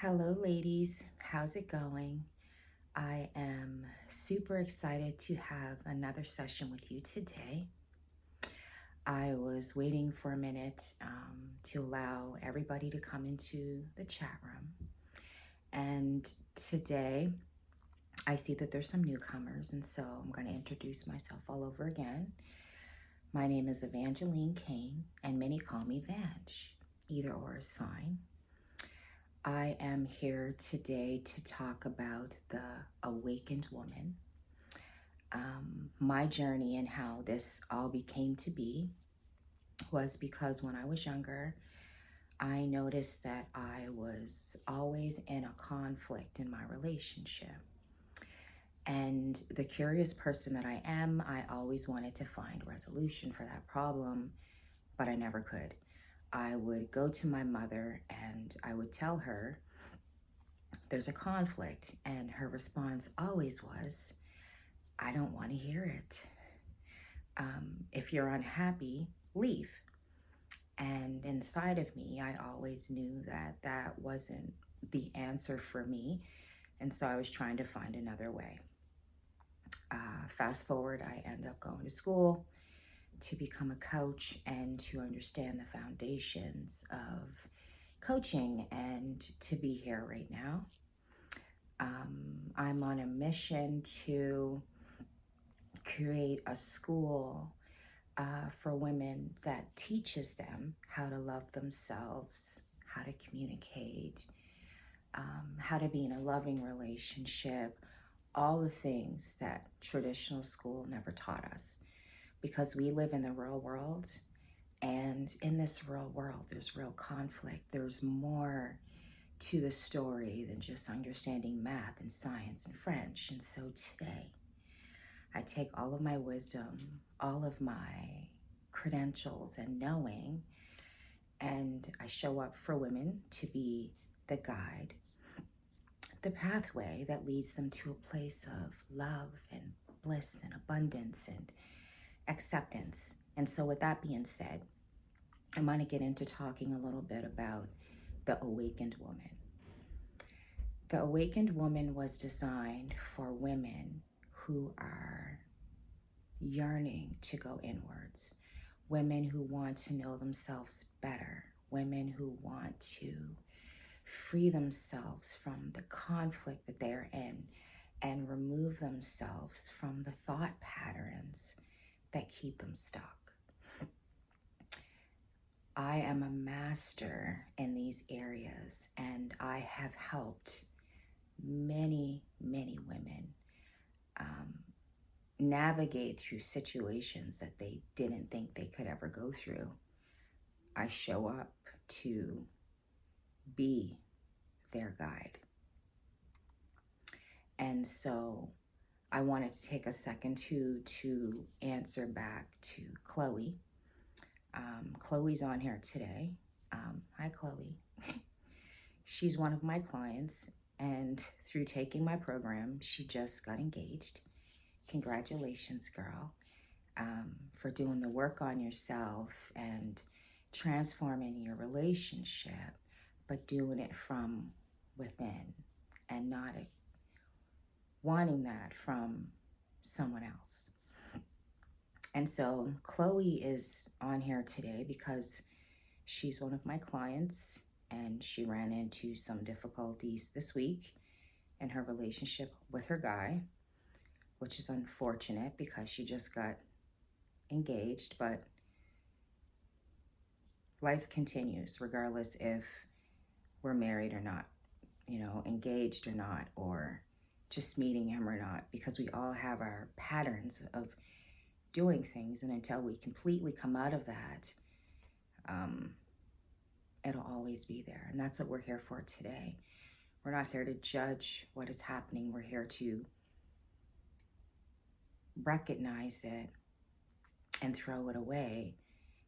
Hello, ladies. How's it going? I am super excited to have another session with you today. I was waiting for a minute to allow everybody to come into the chat room. And today I see that there's some newcomers, and so I'm going to introduce myself all over again. My name is Evangeline Cain, and many call me Vange. Either or is fine. I am here today to talk about the awakened woman, my journey and how this all became to be was because when I was younger, I noticed that I was always in a conflict in my relationship. And the curious person that I am, I always wanted to find resolution for that problem, but I never could. I would go to my mother and I would tell her there's a conflict, and her response always was, I don't want to hear it. If you're unhappy, leave. And inside of me, I always knew that that wasn't the answer for me. And so I was trying to find another way. Fast forward, I end up going to school to become a coach and to understand the foundations of coaching and to be here right now. I'm on a mission to create a school for women that teaches them how to love themselves, how to communicate, how to be in a loving relationship, all the things that traditional school never taught us. Because we live in the real world, and in this real world, there's real conflict. There's more to the story than just understanding math and science and French. And so today, I take all of my wisdom, all of my credentials and knowing, and I show up for women to be the guide, the pathway that leads them to a place of love and bliss and abundance and acceptance. And so with that being said, I'm going to get into talking a little bit about the awakened woman. The awakened woman was designed for women who are yearning to go inwards, women who want to know themselves better, women who want to free themselves from the conflict that they're in and remove themselves from the thought patterns that keep them stuck. I am a master in these areas, and I have helped many, many women navigate through situations that they didn't think they could ever go through. I show up to be their guide. And so I wanted to take a second to answer back to Chloe. Chloe's on here today. Hi, Chloe. She's one of my clients, and through taking my program, she just got engaged. Congratulations, girl, for doing the work on yourself and transforming your relationship, but doing it from within and not wanting that from someone else. And so Chloe is on here today because she's one of my clients, and she ran into some difficulties this week in her relationship with her guy, which is unfortunate because she just got engaged, but life continues regardless if we're married or not, engaged or not, or just meeting him or not, because we all have our patterns of doing things, and until we completely come out of that, it'll always be there. And that's what we're here for today. We're not here to judge what is happening. We're here to recognize it and throw it away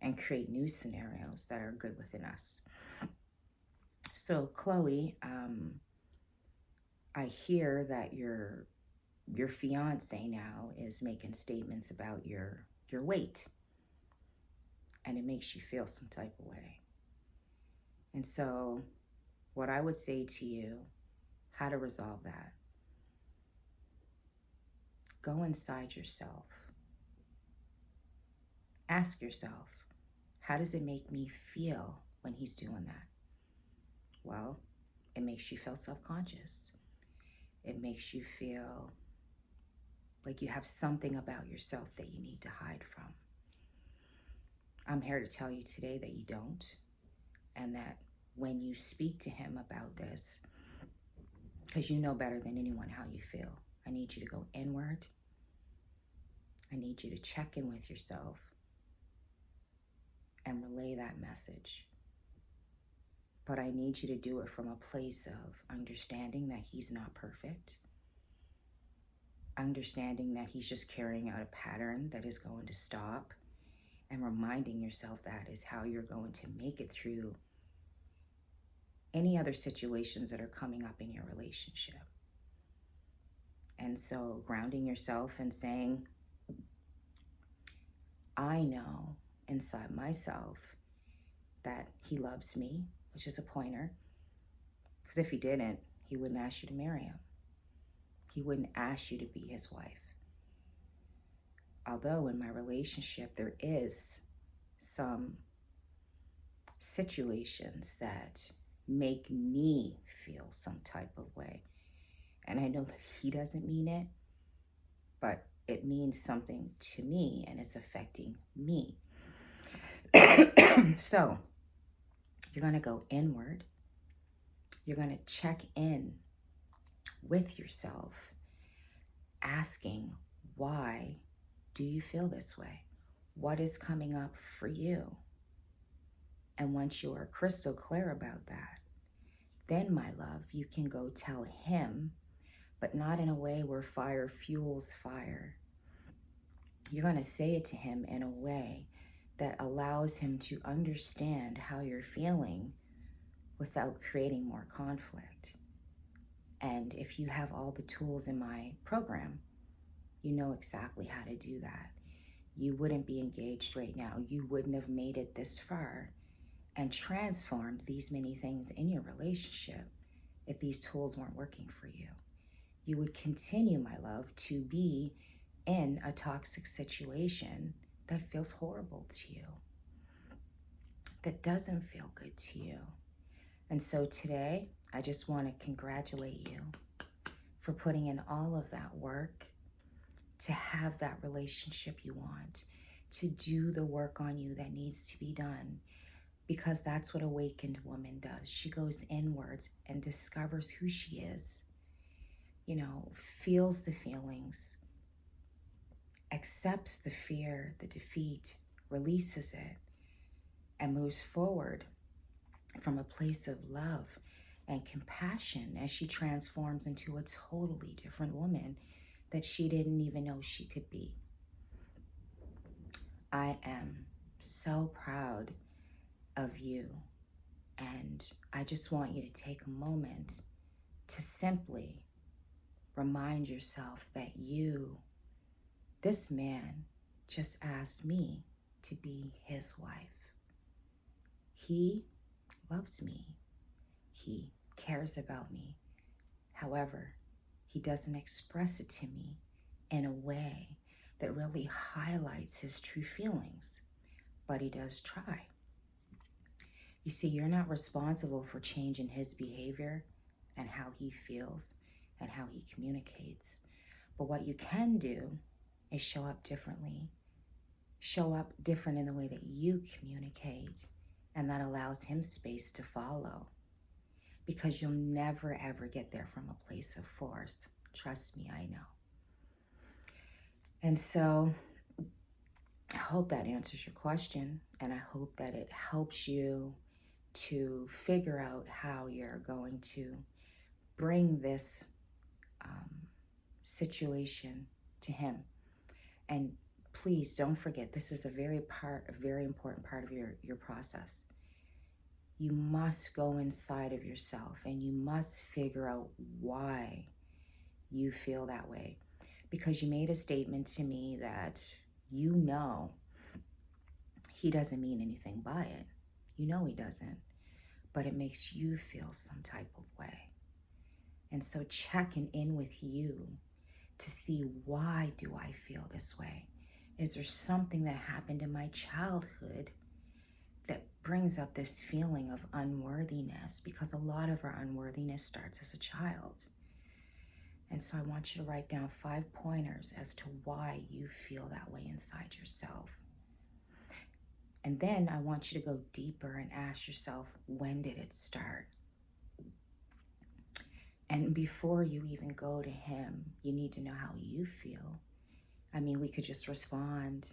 and create new scenarios that are good within us. So Chloe, I hear that your fiance now is making statements about your weight, and it makes you feel some type of way. And so what I would say to you, how to resolve that, go inside yourself. Ask yourself, how does it make me feel when he's doing that? Well, it makes you feel self-conscious. It makes you feel like you have something about yourself that you need to hide from. I'm here to tell you today that you don't, and that when you speak to him about this, because you know better than anyone how you feel, I need you to go inward. I need you to check in with yourself and relay that message. But I need you to do it from a place of understanding that he's not perfect, understanding that he's just carrying out a pattern that is going to stop, and reminding yourself that is how you're going to make it through any other situations that are coming up in your relationship. And so grounding yourself and saying, I know inside myself that he loves me, which is a pointer, because if he didn't, he wouldn't ask you to marry him. He wouldn't ask you to be his wife. Although in my relationship, there is some situations that make me feel some type of way. And I know that he doesn't mean it, but it means something to me and it's affecting me. So you're going to go inward. You're going to check in with yourself, asking, why do you feel this way? What is coming up for you? And once you are crystal clear about that, then, my love, you can go tell him, but not in a way where fire fuels fire. You're going to say it to him in a way that allows him to understand how you're feeling without creating more conflict. And if you have all the tools in my program, you know exactly how to do that. You wouldn't be engaged right now. You wouldn't have made it this far and transformed these many things in your relationship if these tools weren't working for you. You would continue, my love, to be in a toxic situation that feels horrible to you, that doesn't feel good to you. And so today, I just want to congratulate you for putting in all of that work to have that relationship you want, to do the work on you that needs to be done, because that's what awakened woman does. She goes inwards and discovers who she is, feels the feelings, accepts the fear, the defeat, releases it, and moves forward from a place of love and compassion as she transforms into a totally different woman that she didn't even know she could be. I am so proud of you, and I just want you to take a moment to simply remind yourself that this man just asked me to be his wife. He loves me. He cares about me. However, he doesn't express it to me in a way that really highlights his true feelings, but he does try. You see, you're not responsible for changing his behavior and how he feels and how he communicates. But what you can do is show up differently. Show up different in the way that you communicate, and that allows him space to follow. Because you'll never, ever get there from a place of force. Trust me, I know. And so I hope that answers your question, and I hope that it helps you to figure out how you're going to bring this situation to him. And please don't forget, this is a very important part of your process. You must go inside of yourself and you must figure out why you feel that way. Because you made a statement to me that he doesn't mean anything by it. You know he doesn't. but it makes you feel some type of way. And so checking in with you to see, why do I feel this way? Is there something that happened in my childhood that brings up this feeling of unworthiness? Because a lot of our unworthiness starts as a child. And so I want you to write down 5 pointers as to why you feel that way inside yourself. And then I want you to go deeper and ask yourself, when did it start? And before you even go to him, you need to know how you feel. I mean, we could just respond,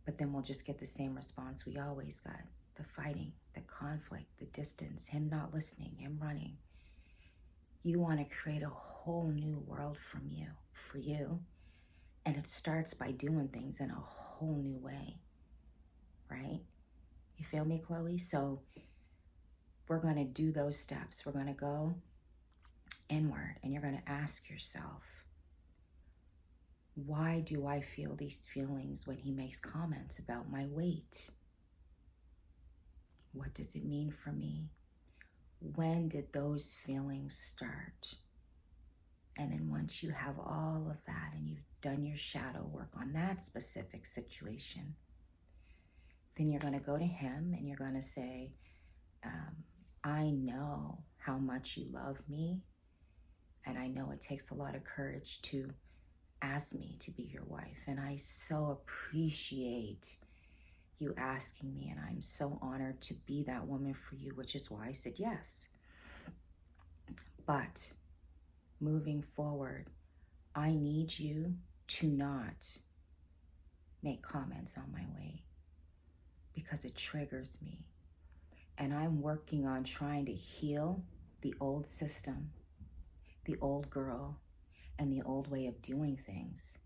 but then we'll just get the same response we always got. The fighting, the conflict, the distance, him not listening, him running. You want to create a whole new world for you. And it starts by doing things in a whole new way, right? You feel me, Chloe? So we're going to do those steps. We're going to go inward, and you're going to ask yourself, why do I feel these feelings when he makes comments about my weight? What does it mean for me? When did those feelings start? And then once you have all of that and you've done your shadow work on that specific situation, then you're going to go to him and you're going to say, I know how much you love me, and I know it takes a lot of courage to ask me to be your wife, and I so appreciate you asking me, and I'm so honored to be that woman for you, which is why I said yes. But moving forward, I need you to not make comments on my weight, because it triggers me. And I'm working on trying to heal the old system, the old girl, and the old way of doing things.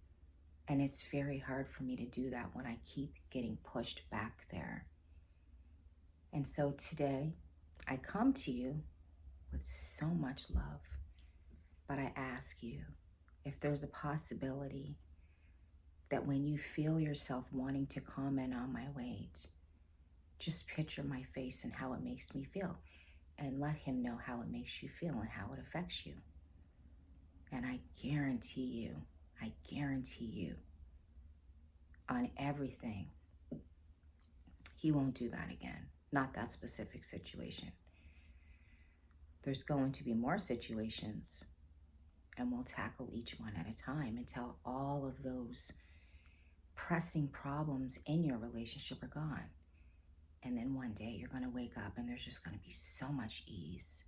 And it's very hard for me to do that when I keep getting pushed back there. And so today, I come to you with so much love, but I ask you if there's a possibility that when you feel yourself wanting to comment on my weight, just picture my face and how it makes me feel, and let him know how it makes you feel and how it affects you. And I guarantee you, on everything, he won't do that again. Not that specific situation. There's going to be more situations, and we'll tackle each one at a time until all of those pressing problems in your relationship are gone. And then one day you're going to wake up and there's just going to be so much ease,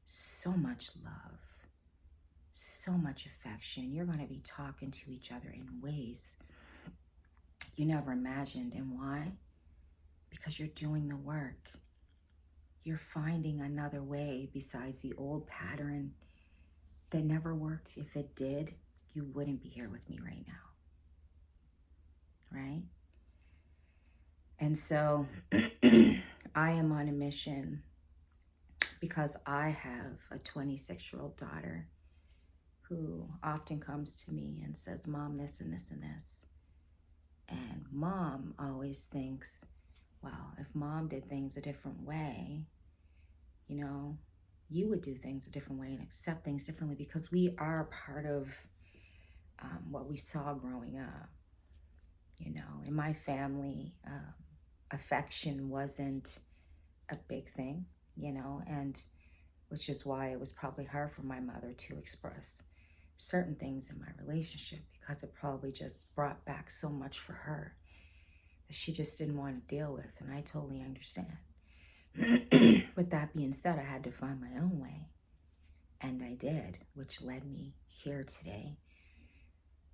so much love, so much affection. You're going to be talking to each other in ways you never imagined. And why? Because you're doing the work. You're finding another way besides the old pattern that never worked. If it did, you wouldn't be here with me right now. Right? And so I am on a mission because I have a 26-year-old daughter who often comes to me and says, Mom, this and this and this. And Mom always thinks, well, if Mom did things a different way, you would do things a different way and accept things differently, because we are part of what we saw growing up. In my family, affection wasn't a big thing, and which is why it was probably hard for my mother to express certain things in my relationship, because it probably just brought back so much for her that she just didn't want to deal with, and I totally understand. With that being said, I had to find my own way, and I did, which led me here today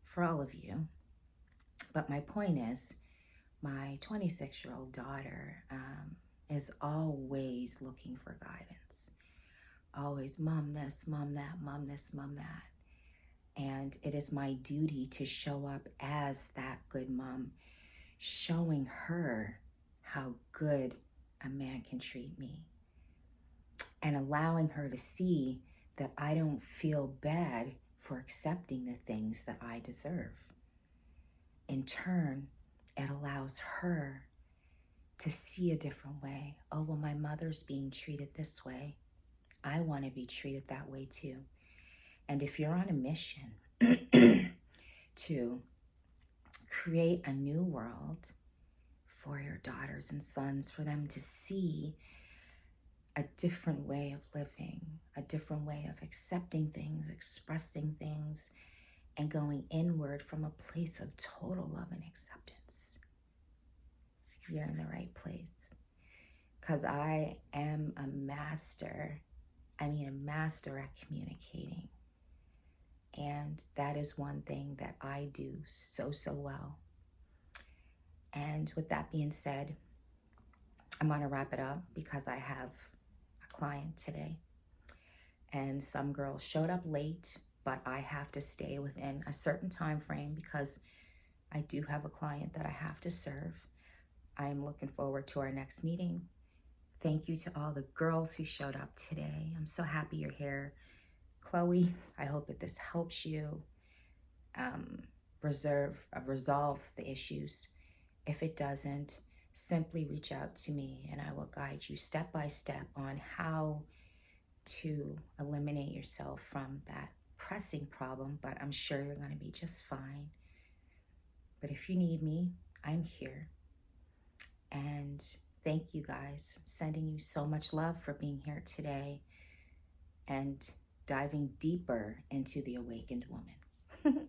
for all of you. But my point is, my 26-year-old daughter is always looking for guidance. Always, Mom this, Mom that, Mom this, Mom that. And it is my duty to show up as that good mom, showing her how good a man can treat me, and allowing her to see that I don't feel bad for accepting the things that I deserve. In turn, it allows her to see a different way. Oh, well, my mother's being treated this way. I want to be treated that way too. And if you're on a mission to create a new world for your daughters and sons, for them to see a different way of living, a different way of accepting things, expressing things, and going inward from a place of total love and acceptance, you're in the right place. Because I am a master at communicating. And that is one thing that I do so, so well. And with that being said, I'm going to wrap it up because I have a client today. And some girl showed up late, but I have to stay within a certain time frame because I do have a client that I have to serve. I am looking forward to our next meeting. Thank you to all the girls who showed up today. I'm so happy you're here. Chloe, I hope that this helps you resolve the issues. If it doesn't, simply reach out to me and I will guide you step by step on how to eliminate yourself from that pressing problem, but I'm sure you're going to be just fine. But if you need me, I'm here. And thank you guys. Sending you so much love for being here today and diving deeper into the awakened woman.